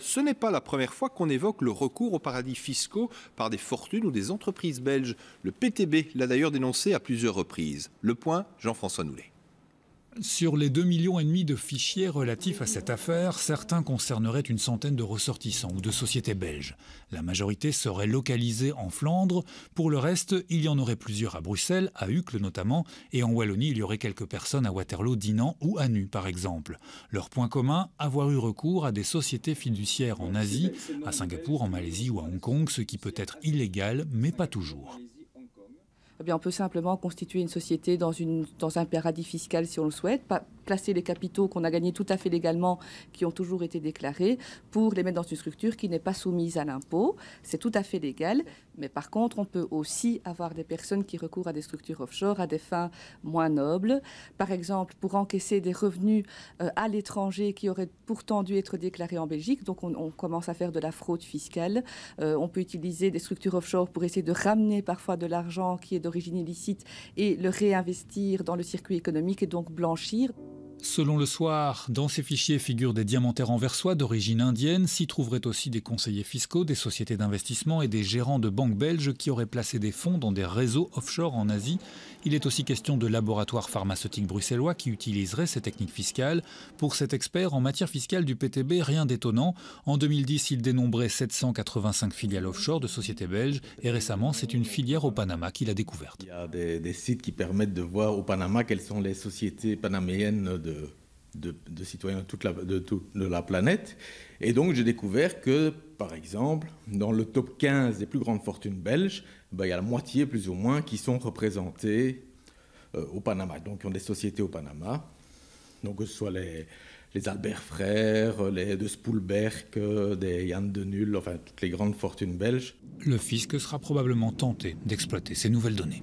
ce n'est pas la première fois qu'on évoque le recours aux paradis fiscaux par des fortunes ou des entreprises belges. Le PTB l'a d'ailleurs dénoncé à plusieurs reprises. Le point, Jean-François Noulet. Sur les 2,5 millions de fichiers relatifs à cette affaire, certains concerneraient une centaine de ressortissants ou de sociétés belges. La majorité serait localisée en Flandre. Pour le reste, il y en aurait plusieurs à Bruxelles, à Uccle notamment, et en Wallonie, il y aurait quelques personnes à Waterloo, Dinan ou à Nu par exemple. Leur point commun, avoir eu recours à des sociétés fiduciaires en Asie, à Singapour, en Malaisie ou à Hong Kong, ce qui peut être illégal, mais pas toujours. Eh bien, on peut simplement constituer une société dans un paradis fiscal si on le souhaite, placer les capitaux qu'on a gagnés tout à fait légalement, qui ont toujours été déclarés, pour les mettre dans une structure qui n'est pas soumise à l'impôt. C'est tout à fait légal, mais par contre, on peut aussi avoir des personnes qui recourent à des structures offshore à des fins moins nobles. Par exemple, pour encaisser des revenus à l'étranger qui auraient pourtant dû être déclarés en Belgique. Donc, on commence à faire de la fraude fiscale. On peut utiliser des structures offshore pour essayer de ramener parfois de l'argent qui est d'origine illicite et le réinvestir dans le circuit économique et donc blanchir. Selon Le Soir, dans ces fichiers figurent des diamantaires anversois d'origine indienne, s'y trouveraient aussi des conseillers fiscaux, des sociétés d'investissement et des gérants de banques belges qui auraient placé des fonds dans des réseaux offshore en Asie. Il est aussi question de laboratoires pharmaceutiques bruxellois qui utiliseraient ces techniques fiscales. Pour cet expert en matière fiscale du PTB, rien d'étonnant. En 2010, il dénombrait 785 filiales offshore de sociétés belges et récemment, c'est une filière au Panama qu'il a découverte. Il y a des sites qui permettent de voir au Panama quelles sont les sociétés panaméennes de citoyens de la planète. Et donc, j'ai découvert que, par exemple, dans le top 15 des plus grandes fortunes belges, il y a la moitié, plus ou moins, qui sont représentées au Panama. Donc, ils ont des sociétés au Panama. Donc, que ce soit les Albert Frères, les de Spoelberg, des Yann de Nul, enfin, toutes les grandes fortunes belges. Le fisc sera probablement tenté d'exploiter ces nouvelles données.